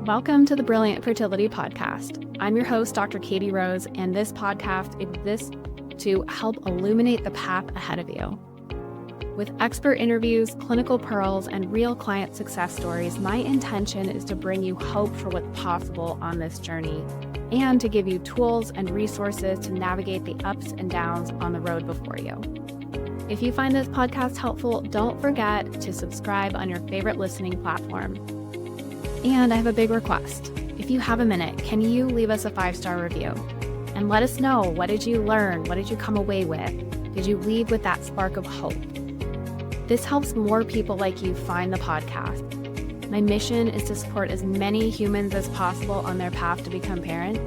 Welcome to the Brilliant Fertility Podcast. I'm your host, Dr. Katie Rose, and this podcast exists to help illuminate the path ahead of you. With expert interviews, clinical pearls, and real client success stories, my intention is to bring you hope for what's possible on this journey and to give you tools and resources to navigate the ups and downs on the road before you. If you find this podcast helpful, don't forget to subscribe on your favorite listening platform. And I have a big request. If you have a minute, can you leave us a 5-star review? And let us know, what did you learn? What did you come away with? Did you leave with that spark of hope? This helps more people like you find the podcast. My mission is to support as many humans as possible on their path to become parent.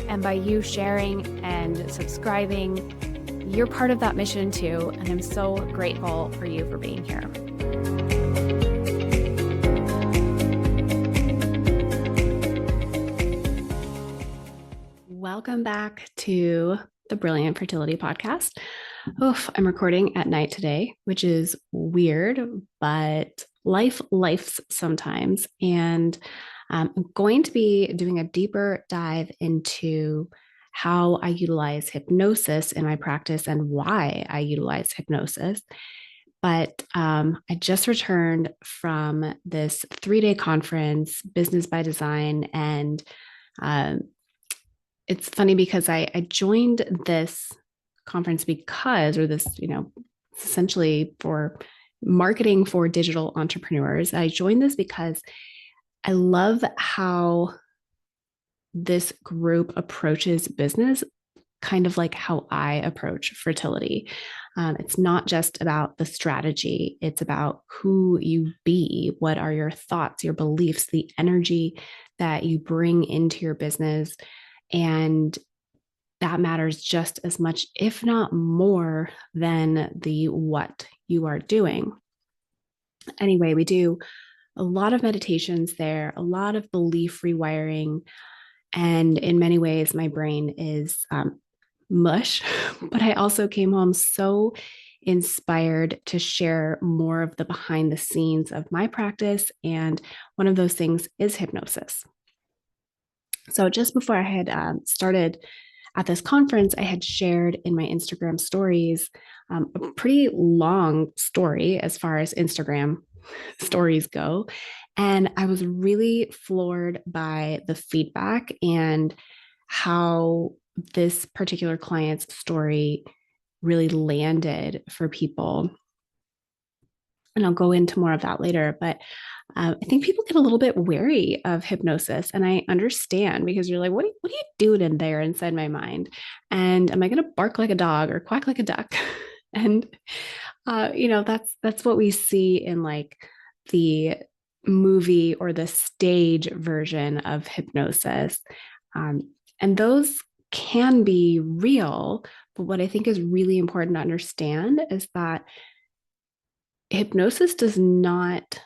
And by you sharing and subscribing, you're part of that mission too. And I'm so grateful for you for being here. Welcome back to the Brilliant Fertility Podcast. I'm recording at night today, which is weird, but life's sometimes. And I'm going to be doing a deeper dive into how I utilize hypnosis in my practice and why I utilize hypnosis. But I just returned from this 3-day conference, Business by Design, and it's funny because I joined this conference essentially for marketing for digital entrepreneurs. I joined this because I love how this group approaches business, kind of like how I approach fertility. It's not just about the strategy. It's about who you be. What are your thoughts, your beliefs, the energy that you bring into your business. And that matters just as much, if not more, than the what you are doing. Anyway, we do a lot of meditations there, a lot of belief rewiring. And in many ways, my brain is mush, but I also came home so inspired to share more of the behind the scenes of my practice. And one of those things is hypnosis. So just before I had started at this conference, I had shared in my Instagram stories a pretty long story as far as Instagram stories go. And I was really floored by the feedback and how this particular client's story really landed for people. And I'll go into more of that later, but I think people get a little bit wary of hypnosis, and I understand, because you're like, what are you doing in there inside my mind? And am I going to bark like a dog or quack like a duck? And that's what we see in like the movie or the stage version of hypnosis, and those can be real. But what I think is really important to understand is that hypnosis does not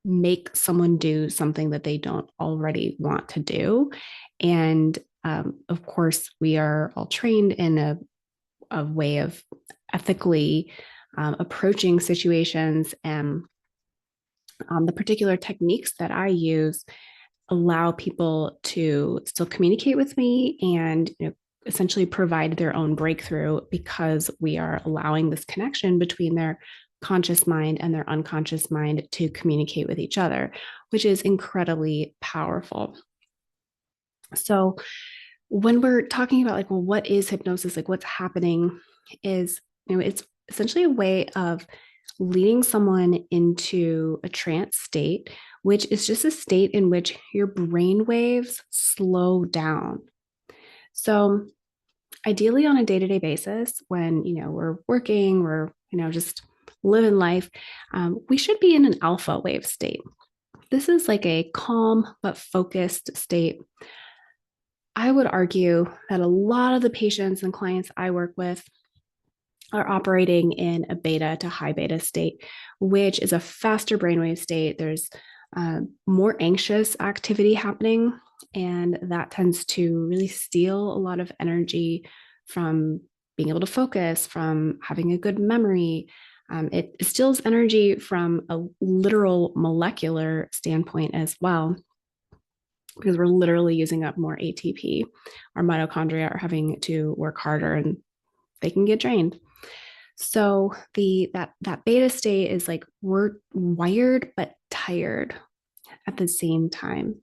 make someone do something that they don't already want to do. And of course, we are all trained in a way of ethically approaching situations. And the particular techniques that I use allow people to still communicate with me and essentially provide their own breakthrough, because we are allowing this connection between their conscious mind and their unconscious mind to communicate with each other, which is incredibly powerful. So when we're talking about like, well, what is hypnosis? Like, what's happening is, it's essentially a way of leading someone into a trance state, which is just a state in which your brain waves slow down. So ideally on a day-to-day basis, when, we're working, we're, just living life, we should be in an alpha wave state. This is like a calm but focused state. I would argue that a lot of the patients and clients I work with are operating in a beta to high beta state, which is a faster brainwave state. There's more anxious activity happening, and that tends to really steal a lot of energy from being able to focus, from having a good memory. It steals energy from a literal molecular standpoint as well. because we're literally using up more ATP. Our mitochondria are having to work harder and they can get drained. So that beta state is like we're wired but tired at the same time.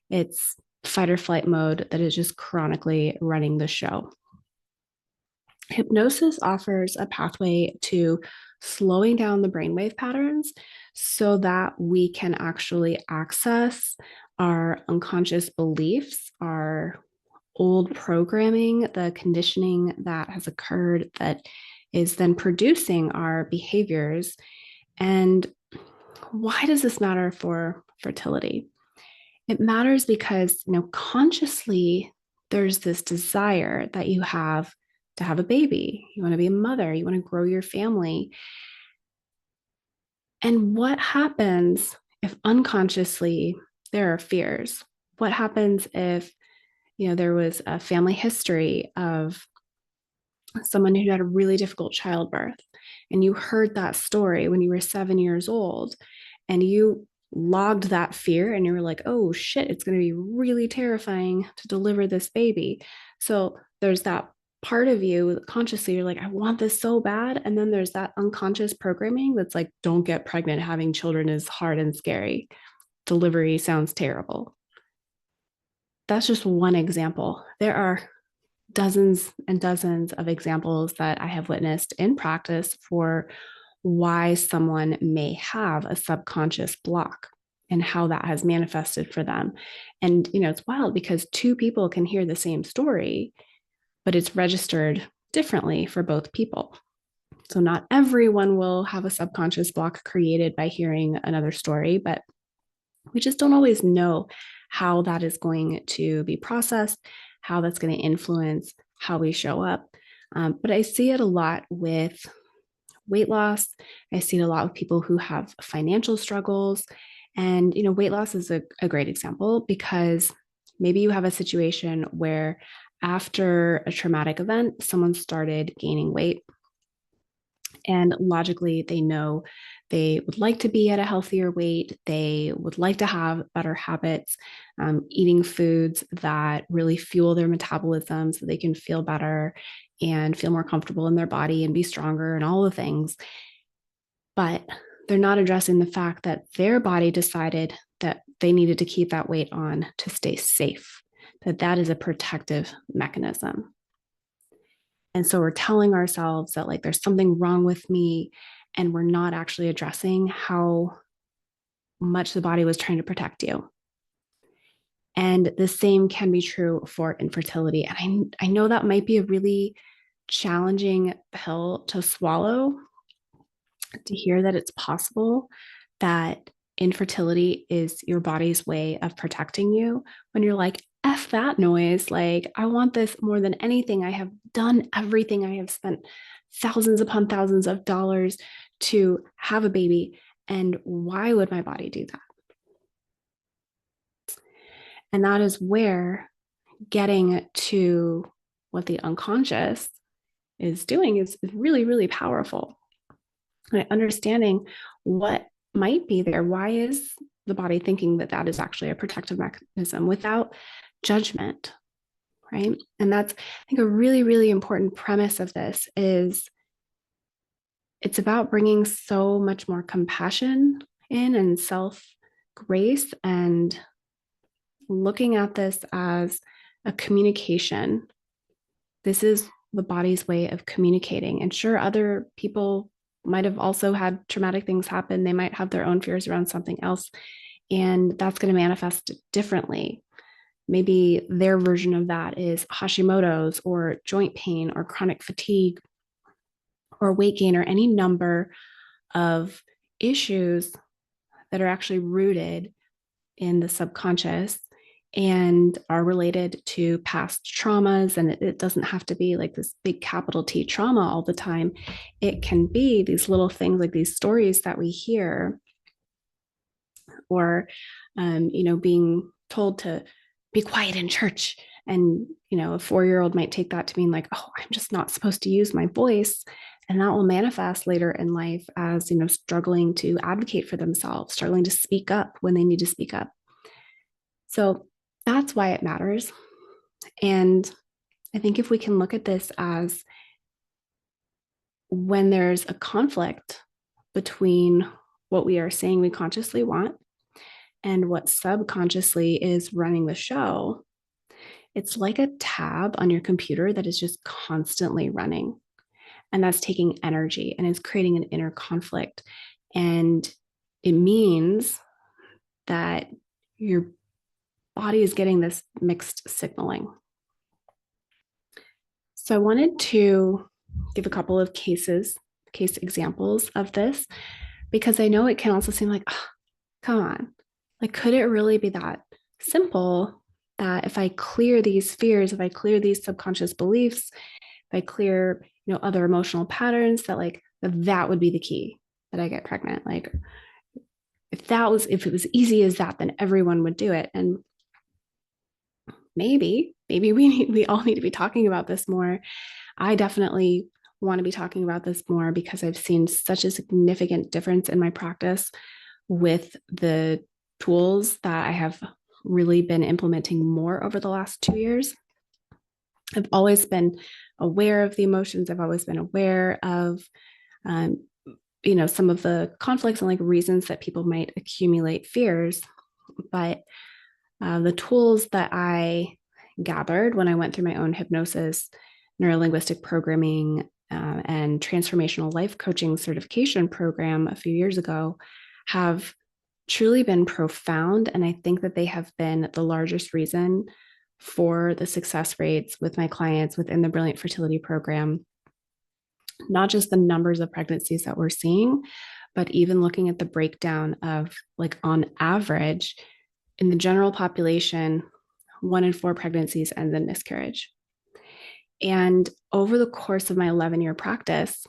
It's fight or flight mode that is just chronically running the show. Hypnosis offers a pathway to slowing down the brainwave patterns so that we can actually access our unconscious beliefs, our old programming, the conditioning that has occurred that is then producing our behaviors. And why does this matter for fertility? It matters because, consciously, there's this desire that you have to have a baby. You want to be a mother, you want to grow your family. And what happens if unconsciously there are fears? What happens if, there was a family history of someone who had a really difficult childbirth and you heard that story when you were 7 years old and you logged that fear and you were like, oh shit, it's going to be really terrifying to deliver this baby. So there's that part of you consciously, you're like, I want this so bad. And then there's that unconscious programming that's like, don't get pregnant. Having children is hard and scary. Delivery sounds terrible. That's just one example. There are dozens and dozens of examples that I have witnessed in practice for why someone may have a subconscious block and how that has manifested for them. And, it's wild because two people can hear the same story, but it's registered differently for both people. So not everyone will have a subconscious block created by hearing another story, but we just don't always know how that is going to be processed, how that's going to influence how we show up. But I see it a lot with weight loss. I see it a lot with people who have financial struggles. And, weight loss is a great example because maybe you have a situation where after a traumatic event, someone started gaining weight. And logically, they know they would like to be at a healthier weight. They would like to have better habits, eating foods that really fuel their metabolism so they can feel better and feel more comfortable in their body and be stronger and all the things. But they're not addressing the fact that their body decided that they needed to keep that weight on to stay safe, that is a protective mechanism. And so we're telling ourselves that like there's something wrong with me, and we're not actually addressing how much the body was trying to protect you. And the same can be true for infertility. And I know that might be a really challenging pill to swallow, to hear that it's possible that infertility is your body's way of protecting you, when you're like, F that noise. Like, I want this more than anything. I have done everything. I have spent thousands upon thousands of dollars to have a baby. And why would my body do that? And that is where getting to what the unconscious is doing is really, really powerful. And understanding what might be there. Why is the body thinking that that is actually a protective mechanism without judgment, right? And that's, I think, a really, really important premise of this is it's about bringing so much more compassion in and self-grace and looking at this as a communication. This is the body's way of communicating. And sure, other people might have also had traumatic things happen. They might have their own fears around something else, and that's going to manifest differently. Maybe their version of that is Hashimoto's or joint pain or chronic fatigue or weight gain or any number of issues that are actually rooted in the subconscious and are related to past traumas. And it doesn't have to be like this big capital T trauma all the time. It can be these little things like these stories that we hear, or, being told to be quiet in church. And, a 4-year-old might take that to mean like, oh, I'm just not supposed to use my voice. And that will manifest later in life as, struggling to advocate for themselves, struggling to speak up when they need to speak up. So that's why it matters. And I think if we can look at this as when there's a conflict between what we are saying we consciously want and what subconsciously is running the show, it's like a tab on your computer that is just constantly running. And that's taking energy and is creating an inner conflict. And it means that your body is getting this mixed signaling. So I wanted to give a couple of case examples of this, because I know it can also seem like, oh, come on, like, could it really be that simple that if I clear these fears, if I clear these subconscious beliefs, if I clear, other emotional patterns, that like that would be the key that I get pregnant? Like, if it was easy as that, then everyone would do it. And maybe we all need to be talking about this more. I definitely want to be talking about this more because I've seen such a significant difference in my practice with the tools that I have really been implementing more over the last 2 years. I've always been aware of the emotions. I've always been aware of, some of the conflicts and like reasons that people might accumulate fears. But the tools that I gathered when I went through my own hypnosis, neurolinguistic programming, and transformational life coaching certification program a few years ago have truly been profound. And I think that they have been the largest reason for the success rates with my clients within the Brilliant Fertility program. Not just the numbers of pregnancies that we're seeing, but even looking at the breakdown of, like, on average, in the general population, 1 in 4 pregnancies ends in miscarriage. And over the course of my 11-year practice,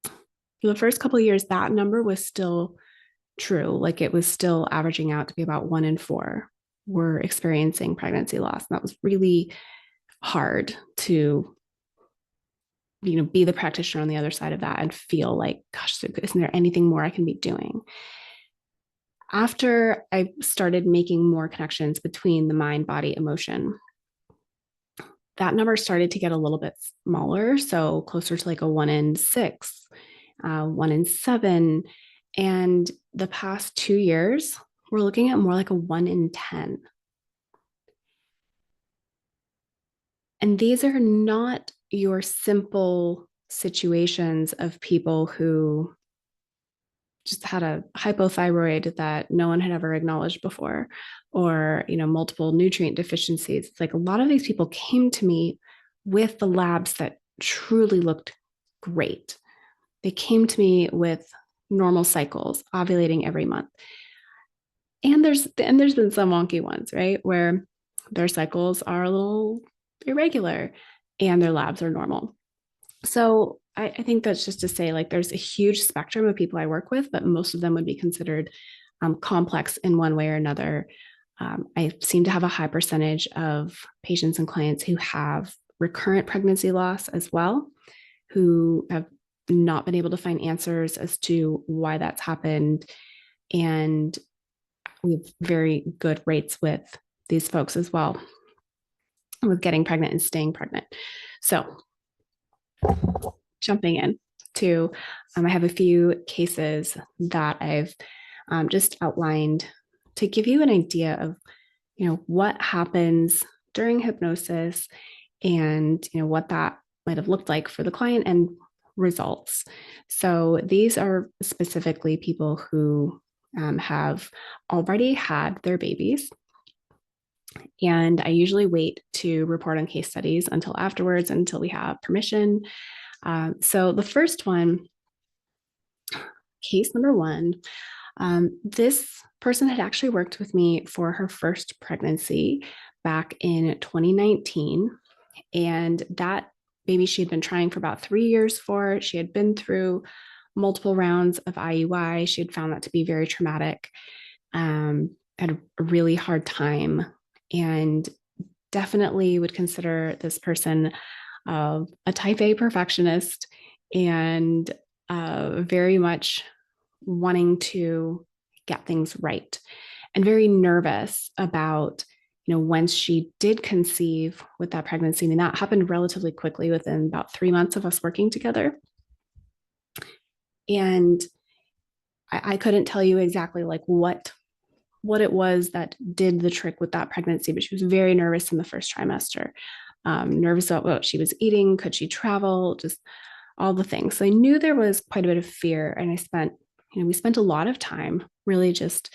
for the first couple of years, that number was still true. Like, it was still averaging out to be about 1 in 4 were experiencing pregnancy loss. And that was really hard to, be the practitioner on the other side of that and feel like, gosh, isn't there anything more I can be doing? After I started making more connections between the mind, body, emotion, that number started to get a little bit smaller. So closer to like a 1 in 6, 1 in 7. And the past 2 years, we're looking at more like a 1 in 10. And these are not your simple situations of people who just had a hypothyroid that no one had ever acknowledged before, or, multiple nutrient deficiencies. It's like a lot of these people came to me with the labs that truly looked great. They came to me with normal cycles, ovulating every month. And there's been some wonky ones, right, where their cycles are a little irregular and their labs are normal. So I think that's just to say, like, there's a huge spectrum of people I work with, but most of them would be considered complex in one way or another. I seem to have a high percentage of patients and clients who have recurrent pregnancy loss as well, who have not been able to find answers as to why that's happened. And we have very good rates with these folks as well, with getting pregnant and staying pregnant. So jumping in to, I have a few cases that I've just outlined to give you an idea of, what happens during hypnosis and, what that might have looked like for the client and results. So these are specifically people who have already had their babies. And I usually wait to report on case studies until afterwards, until we have permission. So the first one, case number 1, this person had actually worked with me for her first pregnancy back in 2019. And that baby she had been trying for about 3 years for. She had been through multiple rounds of IUI. She had found that to be very traumatic, had a really hard time, and definitely would consider this person a type A perfectionist and very much wanting to get things right. and very nervous about, once she did conceive with that pregnancy. I mean, that happened relatively quickly within about 3 months of us working together. And I couldn't tell you exactly like what it was that did the trick with that pregnancy, but she was very nervous in the first trimester, nervous about what she was eating, could she travel, just all the things. So I knew there was quite a bit of fear, and we spent a lot of time really just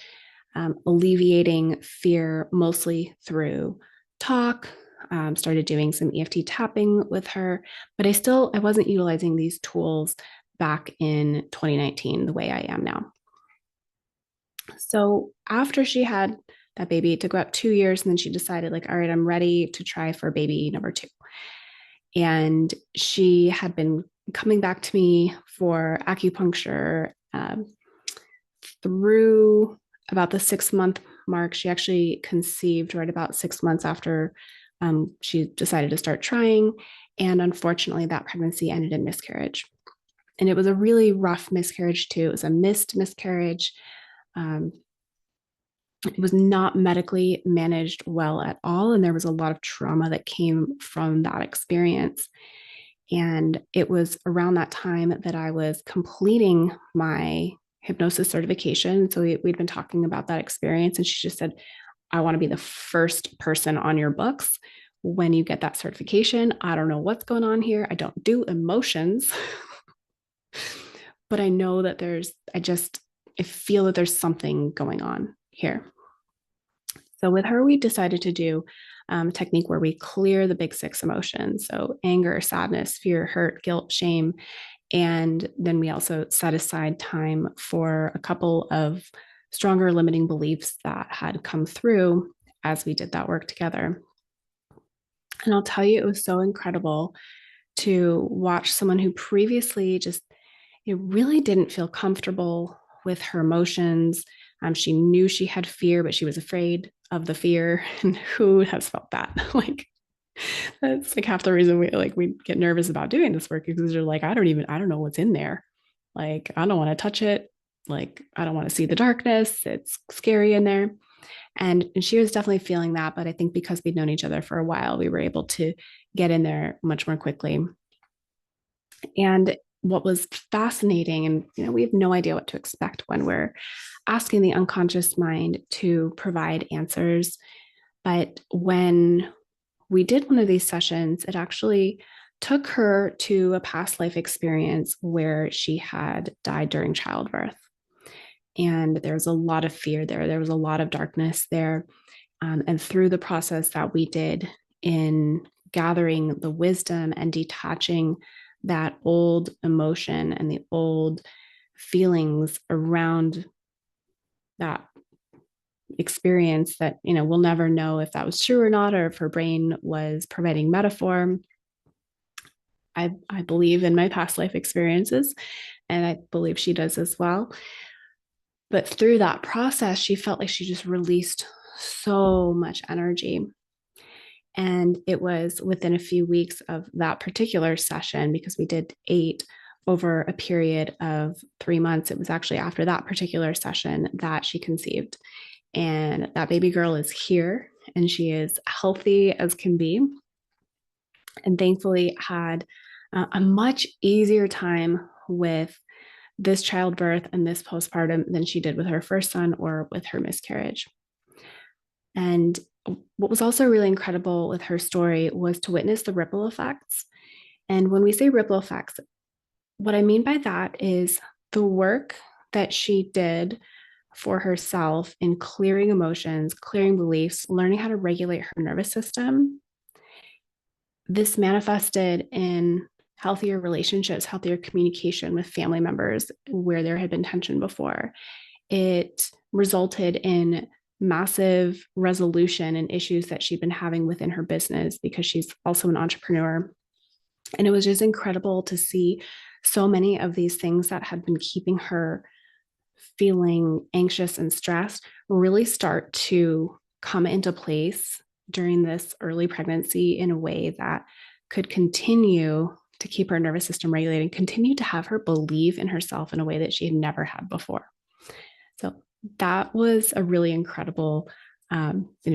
alleviating fear, mostly through talk. Started doing some EFT tapping with her, but I wasn't utilizing these tools back in 2019 the way I am now. So after she had that baby, it took about 2 years, and then she decided, like, all right, I'm ready to try for baby number 2. And she had been coming back to me for acupuncture through about the 6-month mark. She actually conceived right about 6 months after she decided to start trying. And unfortunately, that pregnancy ended in miscarriage. And it was a really rough miscarriage, too. It was a missed miscarriage. It was not medically managed well at all. And there was a lot of trauma that came from that experience. And it was around that time that I was completing my hypnosis certification. So we'd been talking about that experience. And she just said, I want to be the first person on your books when you get that certification. I don't know what's going on here. I don't do emotions, but I know that I feel that there's something going on here. So with her, we decided to do a technique where we clear the big 6 emotions. So anger, sadness, fear, hurt, guilt, shame. And then we also set aside time for a couple of stronger limiting beliefs that had come through as we did that work together. And I'll tell you, it was so incredible to watch someone who previously just really didn't feel comfortable with her emotions. She knew she had fear, but she was afraid of the fear. And who has felt that? Like, that's like half the reason we get nervous about doing this work, because you're like, I don't know what's in there. Like, I don't want to touch it. Like, I don't want to see the darkness. It's scary in there. And she was definitely feeling that. But I think because we'd known each other for a while, we were able to get in there much more quickly. And what was fascinating, and we have no idea what to expect when we're asking the unconscious mind to provide answers. But when we did one of these sessions, it actually took her to a past life experience where she had died during childbirth. And there was a lot of fear there. There was a lot of darkness there. And through the process that we did in gathering the wisdom and detaching that old emotion and the old feelings around that experience, that we'll never know if that was true or not, or if her brain was providing metaphor. I believe in my past life experiences, and I believe she does as well. But through that process, she felt like she just released so much energy. And it was within a few weeks of that particular session, because we did 8 over a period of 3 months. It was actually after that particular session that she conceived. And that baby girl is here, and she is healthy as can be. And thankfully had a much easier time with this childbirth and this postpartum than she did with her first son or with her miscarriage. And what was also really incredible with her story was to witness the ripple effects. And when we say ripple effects, what I mean by that is the work that she did for herself in clearing emotions, clearing beliefs, learning how to regulate her nervous system. This manifested in healthier relationships, healthier communication with family members where there had been tension before. It resulted in massive resolution and issues that she'd been having within her business, because she's also an entrepreneur. And it was just incredible to see so many of these things that had been keeping her feeling anxious and stressed really start to come into place during this early pregnancy in a way that could continue to keep her nervous system regulated, continue to have her believe in herself in a way that she had never had before. So that was a really incredible,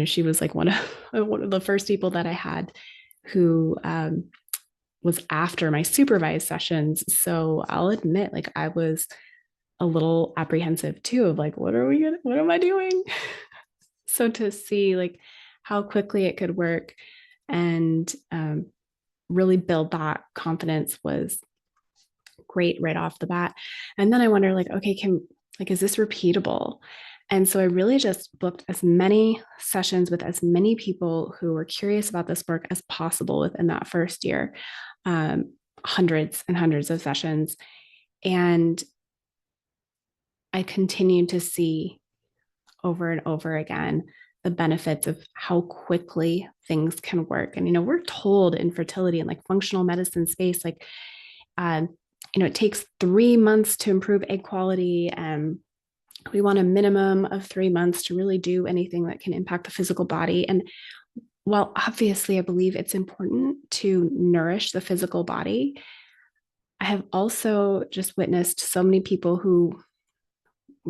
she was like one of the first people that I had who was after my supervised sessions. So I'll admit, like, I was a little apprehensive too of like, what am I doing? So to see like how quickly it could work and really build that confidence was great right off the bat. And then I wonder, like, okay, is this repeatable? And so I really just booked as many sessions with as many people who were curious about this work as possible within that first year, um, hundreds and hundreds of sessions. And I continued to see over and over again the benefits of how quickly things can work. And, we're told in fertility and like functional medicine space, like, um, it takes 3 months to improve egg quality. And we want a minimum of 3 months to really do anything that can impact the physical body. And while obviously I believe it's important to nourish the physical body, I have also just witnessed so many people who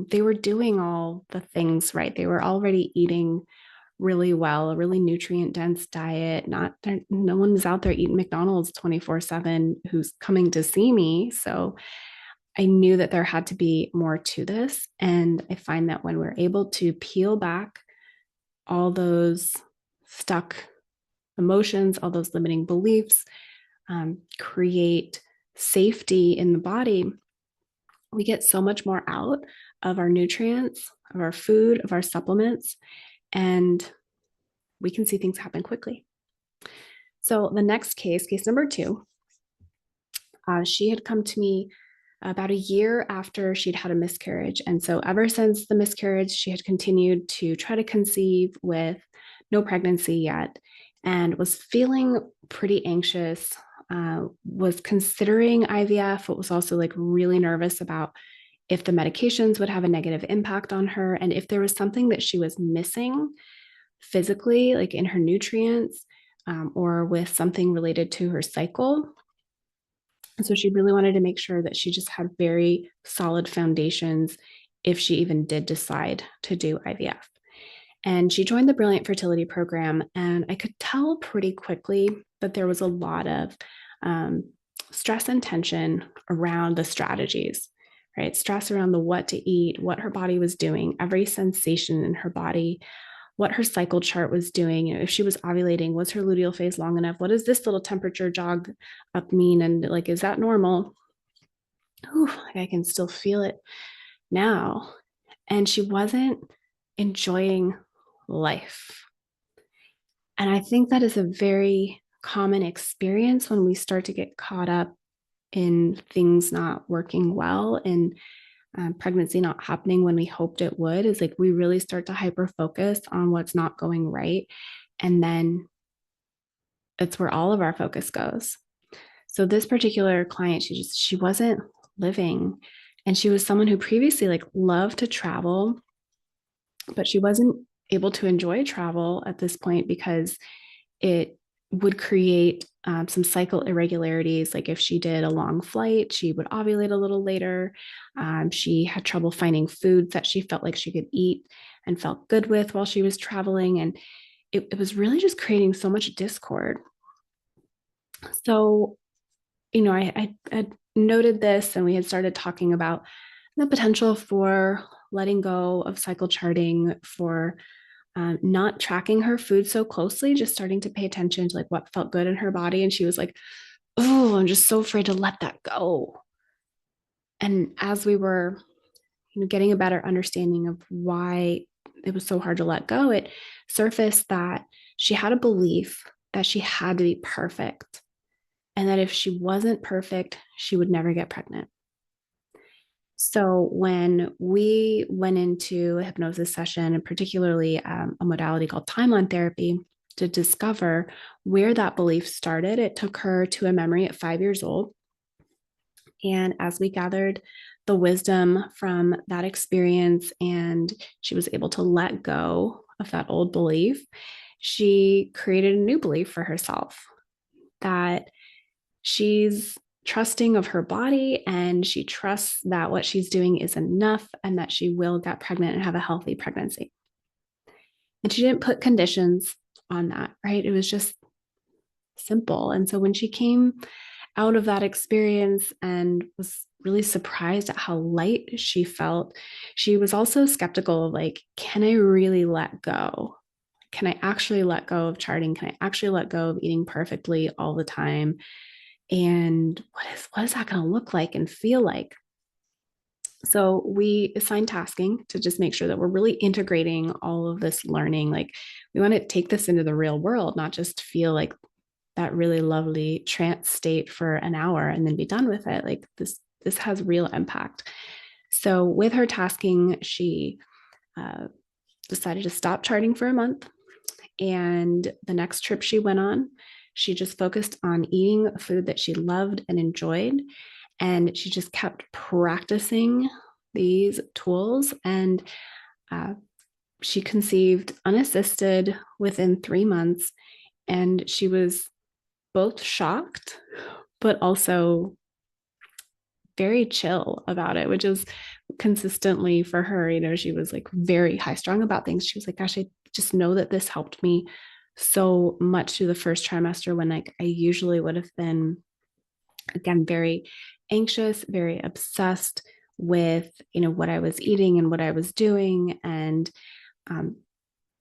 they were doing all the things right. They were already eating really well, a really nutrient dense diet. No one was out there eating McDonald's 24/7 who's coming to see me. So I knew that there had to be more to this. And I find that when we're able to peel back all those stuck emotions, all those limiting beliefs, create safety in the body, we get so much more out of our nutrients, of our food, of our supplements, and we can see things happen quickly. So the next case number 2, she had come to me about a year after she'd had a miscarriage. And so ever since the miscarriage, she had continued to try to conceive with no pregnancy yet and was feeling pretty anxious, was considering IVF, but was also like really nervous about if the medications would have a negative impact on her and if there was something that she was missing physically, like in her nutrients, or with something related to her cycle. And so she really wanted to make sure that she just had very solid foundations if she even did decide to do IVF. And she joined the Brilliant Fertility program. And I could tell pretty quickly that there was a lot of stress and tension around the strategies, right? Stress around the what to eat, what her body was doing, every sensation in her body, what her cycle chart was doing. If she was ovulating, was her luteal phase long enough? What does this little temperature jog up mean? And like, is that normal? Ooh, like I can still feel it now. And she wasn't enjoying life. And I think that is a very common experience when we start to get caught up in things not working well and pregnancy not happening when we hoped it would, is like we really start to hyper focus on what's not going right. And then it's where all of our focus goes. So this particular client, she wasn't living. And she was someone who previously like loved to travel, but she wasn't able to enjoy travel at this point because it would create some cycle irregularities. Like if she did a long flight, she would ovulate a little later. She had trouble finding foods that she felt like she could eat and felt good with while she was traveling. And it was really just creating so much discord. So, I had noted this and we had started talking about the potential for letting go of cycle charting, for not tracking her food so closely, just starting to pay attention to like what felt good in her body. And she was like, oh, I'm just so afraid to let that go. And as we were, getting a better understanding of why it was so hard to let go, it surfaced that she had a belief that she had to be perfect. And that if she wasn't perfect, she would never get pregnant. So when we went into a hypnosis session, and particularly a modality called timeline therapy, to discover where that belief started, it took her to a memory at 5 years old. And as we gathered the wisdom from that experience and she was able to let go of that old belief, she created a new belief for herself that she's trusting of her body, and she trusts that what she's doing is enough and that she will get pregnant and have a healthy pregnancy. And she didn't put conditions on that, right? It was just simple. And so when she came out of that experience and was really surprised at how light she felt, she was also skeptical of like, can I really let go? Can I actually let go of charting? Can I actually let go of eating perfectly all the time? And what is that going to look like and feel like? So we assign tasking to just make sure that we're really integrating all of this learning. Like we want to take this into the real world, not just feel like that really lovely trance state for an hour and then be done with it. Like this has real impact. So with her tasking, she decided to stop charting for a month. And the next trip she went on, she just focused on eating food that she loved and enjoyed. And she just kept practicing these tools. And she conceived unassisted within 3 months. And she was both shocked, but also very chill about it, which is consistently for her. You know, she was like very high strung about things. She was like, gosh, I just know that this helped me so much through the first trimester when like I usually would have been, again, very anxious, very obsessed with, you know, what I was eating and what I was doing. And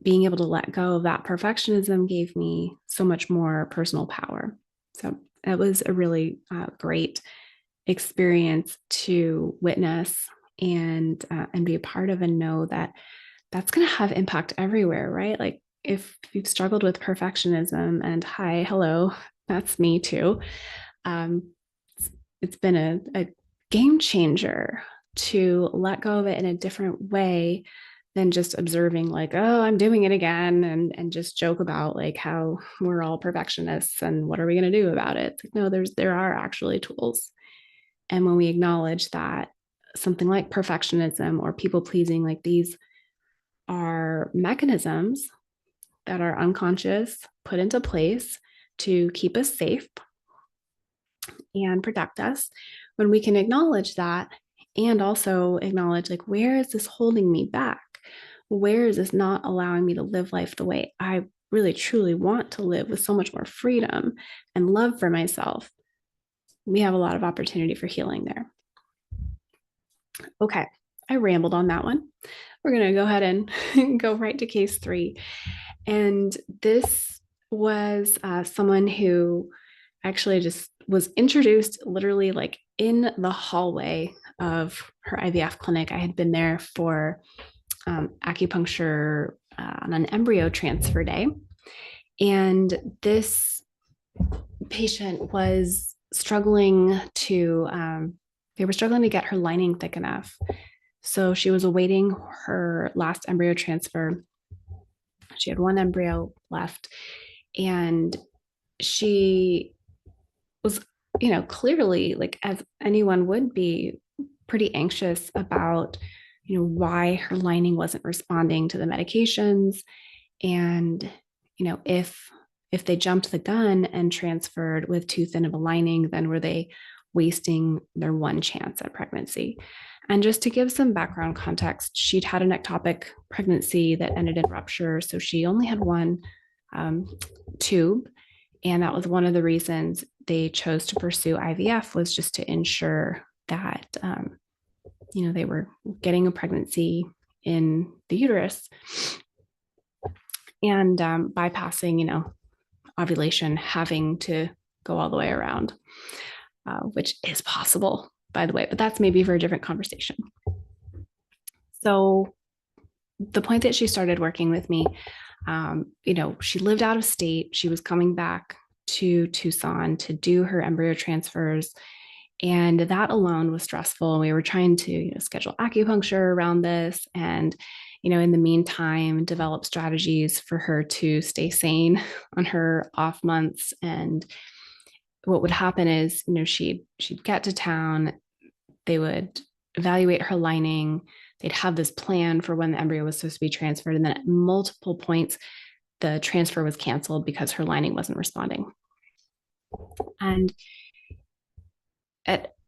being able to let go of that perfectionism gave me so much more personal power. So it was a really great experience to witness and be a part of, and know that that's going to have impact everywhere, right? Like if you've struggled with perfectionism, and hi, hello, that's me too. It's been a game changer to let go of it in a different way than just observing like, oh, I'm doing it again, and just joke about like how we're all perfectionists and what are we going to do about it. It's like, no, there are actually tools. And when we acknowledge that something like perfectionism or people pleasing, like these are mechanisms that are unconscious, put into place to keep us safe and protect us, when we can acknowledge that and also acknowledge like, where is this holding me back? Where is this not allowing me to live life the way I really truly want to live, with so much more freedom and love for myself? We have a lot of opportunity for healing there. Okay, I rambled on that one. We're going to go ahead and go right to case 3. And this was someone who actually just was introduced literally like in the hallway of her IVF clinic. I had been there for acupuncture on an embryo transfer day. And this patient was struggling to, they were struggling to get her lining thick enough. So she was awaiting her last embryo transfer. She had one embryo left, and she was, you know, clearly, like as anyone would be, pretty anxious about, you know, why her lining wasn't responding to the medications. And, you know, if they jumped the gun and transferred with too thin of a lining, then were they wasting their one chance at pregnancy? And just to give some background context, she'd had an ectopic pregnancy that ended in rupture. So she only had one tube. And that was one of the reasons they chose to pursue IVF, was just to ensure that, you know, they were getting a pregnancy in the uterus and bypassing, you know, ovulation having to go all the way around, which is possible, by the way, but that's maybe for a different conversation. So the point that she started working with me, you know, she lived out of state. She was coming back to Tucson to do her embryo transfers. And that alone was stressful. We were trying to, you know, schedule acupuncture around this, and, you know, in the meantime, develop strategies for her to stay sane on her off months. And what would happen is, you know, she'd get to town, they would evaluate her lining, they'd have this plan for when the embryo was supposed to be transferred, and then at multiple points, the transfer was canceled because her lining wasn't responding. And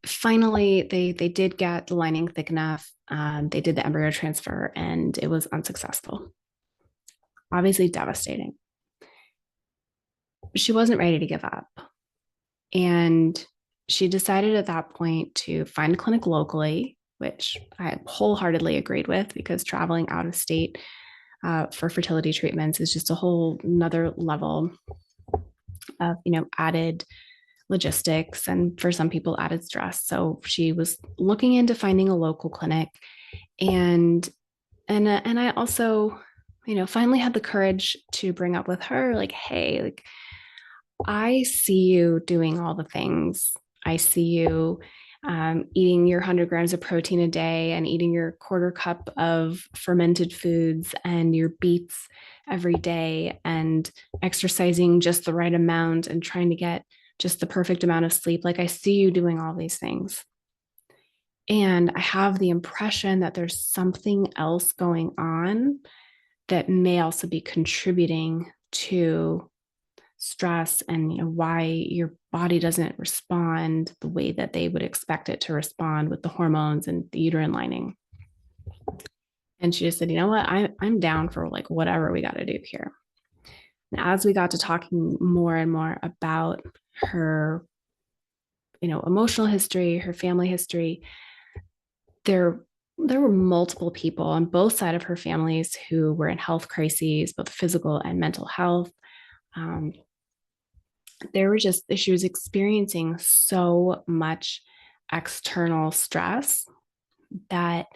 finally, they did get the lining thick enough. They did the embryo transfer, and it was unsuccessful. Obviously devastating. She wasn't ready to give up. And she decided at that point to find a clinic locally, which I wholeheartedly agreed with, because traveling out of state for fertility treatments is just a whole another level of, added logistics, and for some people added stress. So she was looking into finding a local clinic, and I also, finally had the courage to bring up with her, like, hey, like, I see you doing all the things. I see you eating your 100 grams of protein a day and eating your quarter cup of fermented foods and your beets every day and exercising just the right amount and trying to get just the perfect amount of sleep. Like, I see you doing all these things. And I have the impression that there's something else going on that may also be contributing to stress and why your body doesn't respond the way that they would expect it to respond with the hormones and the uterine lining. And she just said, you know what, I'm down for like whatever we got to do here. And as we got to talking more and more about her, emotional history, her family history, there were multiple people on both sides of her families who were in health crises, both physical and mental health. She was experiencing so much external stress that,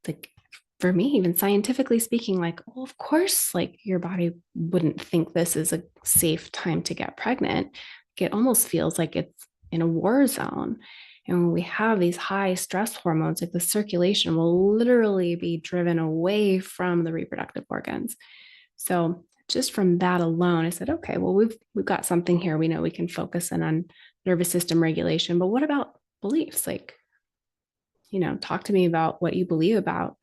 like, for me, even scientifically speaking, like, well, of course, like, your body wouldn't think this is a safe time to get pregnant. It almost feels like it's in a war zone. And when we have these high stress hormones, like, the circulation will literally be driven away from the reproductive organs. So just from that alone, I said, okay, well, we've got something here. We know we can focus in on nervous system regulation, but what about beliefs? Like, talk to me about what you believe about.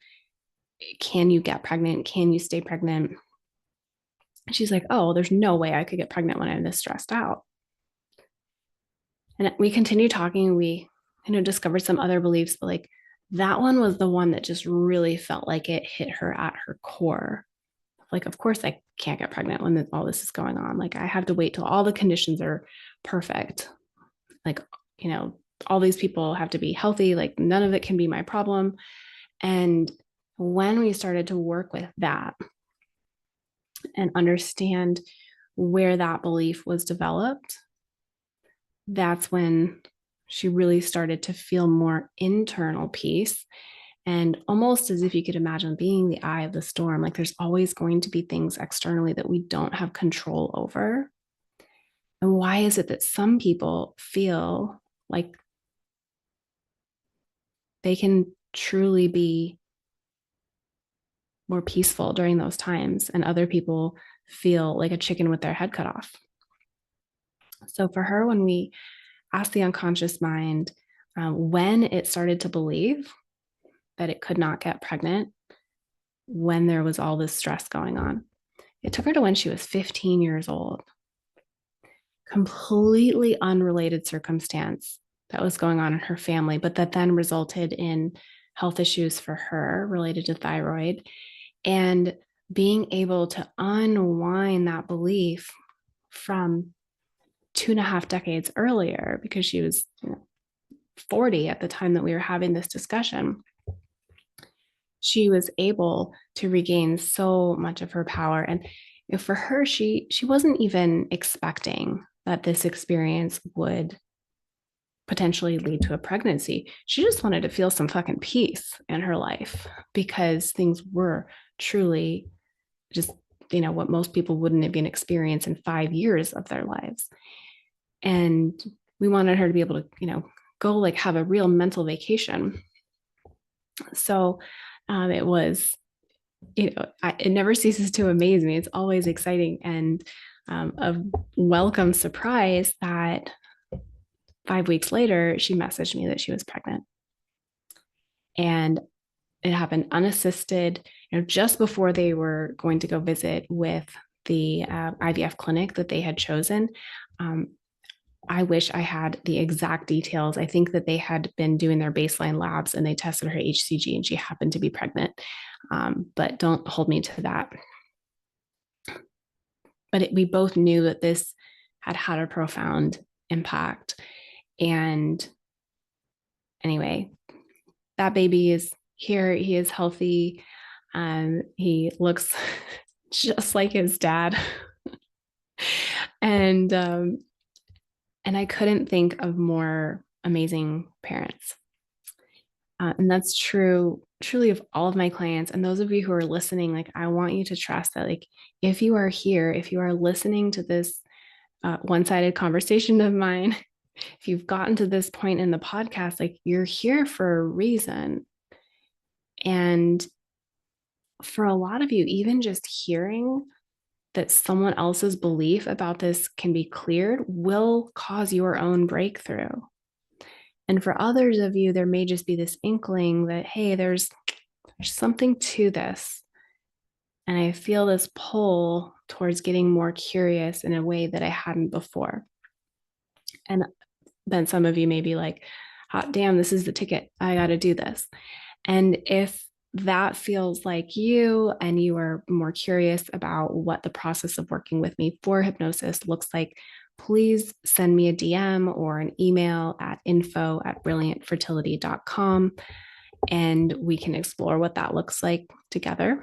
Can you get pregnant? Can you stay pregnant? And she's like, oh, there's no way I could get pregnant when I'm this stressed out. And we continued talking. We, discovered some other beliefs, but like, that one was the one that just really felt like it hit her at her core. Like, of course I can't get pregnant when all this is going on. Like, I have to wait till all the conditions are perfect. Like, all these people have to be healthy. Like, none of it can be my problem. And when we started to work with that and understand where that belief was developed, that's when she really started to feel more internal peace. And almost as if you could imagine being the eye of the storm, like, there's always going to be things externally that we don't have control over. And why is it that some people feel like they can truly be more peaceful during those times, and other people feel like a chicken with their head cut off? So for her, when we asked the unconscious mind when it started to believe that it could not get pregnant when there was all this stress going on, it took her to when she was 15 years old. Completely unrelated circumstance that was going on in her family, but that then resulted in health issues for her related to thyroid. And being able to unwind that belief from 2.5 decades earlier, because she was 40 at the time that we were having this discussion, she was able to regain so much of her power. And for her, she wasn't even expecting that this experience would potentially lead to a pregnancy. She just wanted to feel some fucking peace in her life, because things were truly just, what most people wouldn't have been experiencing in 5 years of their lives. And we wanted her to be able to, go like have a real mental vacation. So it was, it never ceases to amaze me. It's always exciting and a welcome surprise that 5 weeks later, she messaged me that she was pregnant. And it happened unassisted, just before they were going to go visit with the IVF clinic that they had chosen. I wish I had the exact details. I think that they had been doing their baseline labs and they tested her HCG and she happened to be pregnant. But don't hold me to that. But we both knew that this had had a profound impact. And anyway, that baby is here. He is healthy. He looks just like his dad. and I couldn't think of more amazing parents. And that's true, truly, of all of my clients. And those of you who are listening, like, I want you to trust that, like, if you are here, if you are listening to this one-sided conversation of mine, if you've gotten to this point in the podcast, like, you're here for a reason. And for a lot of you, even just hearing that someone else's belief about this can be cleared will cause your own breakthrough. And for others of you, there may just be this inkling that, hey, there's something to this. And I feel this pull towards getting more curious in a way that I hadn't before. And then some of you may be like, hot damn, this is the ticket. I got to do this. And if that feels like you and you are more curious about what the process of working with me for hypnosis looks like, please send me a DM or an email at info@brilliantfertility.com and we can explore what that looks like together.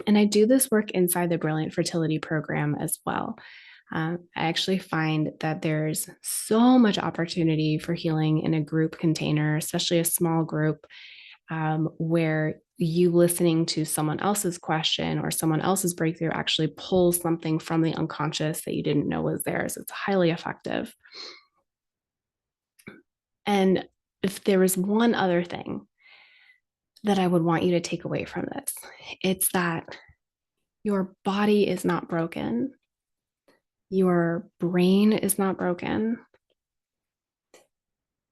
And I do this work inside the Brilliant Fertility program as well. I actually find that there's so much opportunity for healing in a group container, especially a small group, where you listening to someone else's question or someone else's breakthrough actually pulls something from the unconscious that you didn't know was there. So it's highly effective. And if there was one other thing that I would want you to take away from this, it's that your body is not broken. Your brain is not broken.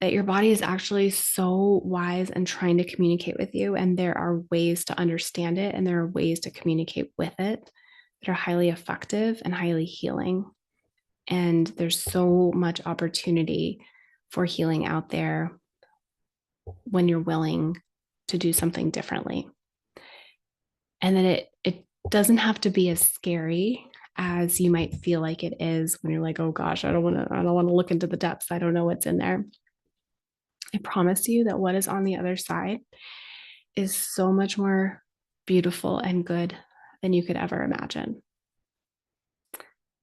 That your body is actually so wise and trying to communicate with you. And there are ways to understand it and there are ways to communicate with it that are highly effective and highly healing. And there's so much opportunity for healing out there when you're willing to do something differently. And then it doesn't have to be as scary as you might feel like it is when you're like, oh gosh, I don't want to look into the depths. I don't know what's in there. I promise you that what is on the other side is so much more beautiful and good than you could ever imagine.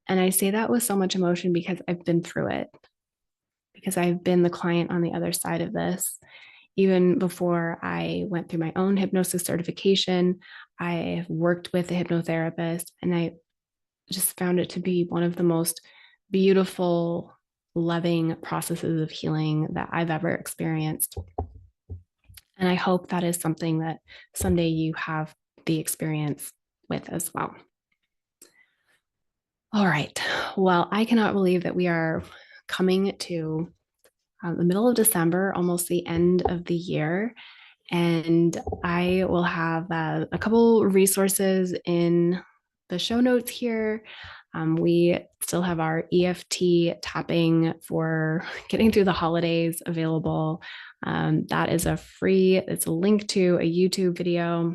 And I say that with so much emotion because I've been through it, because I've been the client on the other side of this. Even before I went through my own hypnosis certification, I have worked with a hypnotherapist, and I just found it to be one of the most beautiful, loving processes of healing that I've ever experienced. And I hope that is something that someday you have the experience with as well. All right. Well, I cannot believe that we are coming to the middle of December, almost the end of the year. And I will have a couple resources in the show notes here. We still have our EFT tapping for getting through the holidays available. That is it's a link to a YouTube video.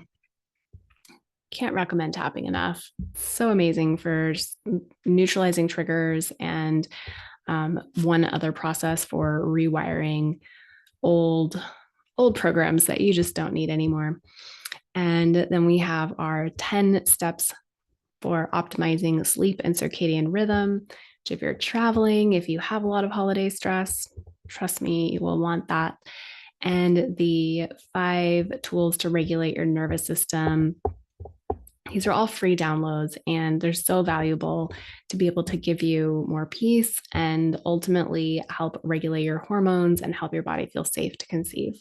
Can't recommend tapping enough. So amazing for neutralizing triggers and one other process for rewiring old programs that you just don't need anymore. And then we have our 10 steps for optimizing sleep and circadian rhythm. Which if you're traveling, if you have a lot of holiday stress, trust me, you will want that. And the 5 tools to regulate your nervous system. These are all free downloads, and they're so valuable to be able to give you more peace and ultimately help regulate your hormones and help your body feel safe to conceive.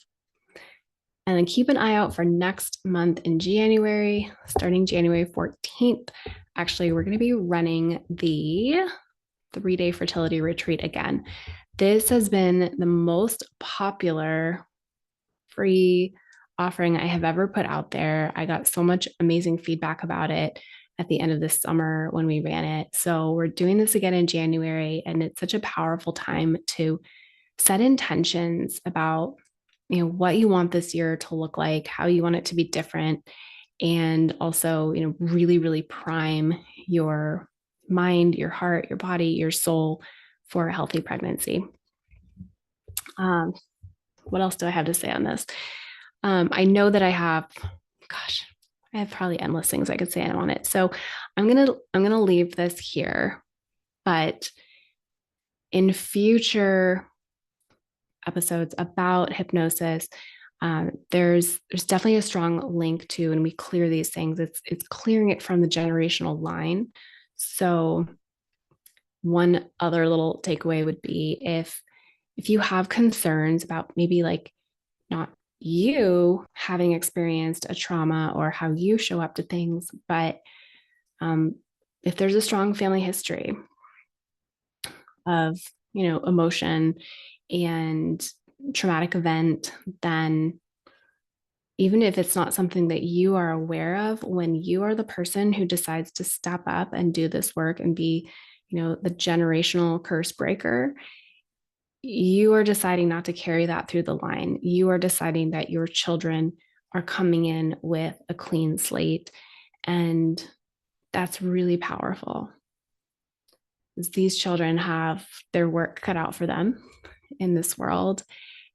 And then keep an eye out for next month in January, starting January 14th. Actually, we're going to be running the 3-day fertility retreat again. This has been the most popular free offering I have ever put out there. I got so much amazing feedback about it. at the end of this summer when we ran it. So we're doing this again in January, and it's such a powerful time to set intentions about, what you want this year to look like, how you want it to be different, and also, really, really prime your mind, your heart, your body, your soul for a healthy pregnancy. What else do I have to say on this? I know that I have probably endless things I could say on it. So I'm gonna leave this here, but in future episodes about hypnosis, there's definitely a strong link to, and we clear these things. It's clearing it from the generational line. So one other little takeaway would be if you have concerns about maybe like not you having experienced a trauma or how you show up to things, but if there's a strong family history of, emotion and traumatic event, then even if it's not something that you are aware of, when you are the person who decides to step up and do this work and be, the generational curse breaker, you are deciding not to carry that through the line. You are deciding that your children are coming in with a clean slate. And that's really powerful. These children have their work cut out for them in this world.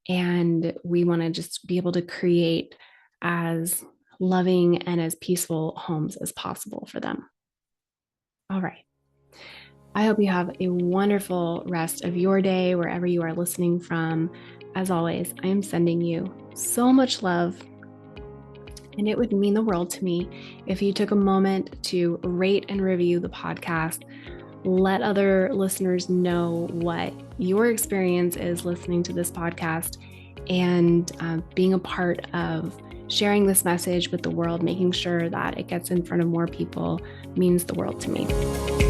And we want to just be able to create as loving and as peaceful homes as possible for them. All right. I hope you have a wonderful rest of your day, wherever you are listening from. As always, I am sending you so much love, and it would mean the world to me if you took a moment to rate and review the podcast. Let other listeners know what your experience is listening to this podcast, and being a part of sharing this message with the world, making sure that it gets in front of more people, means the world to me.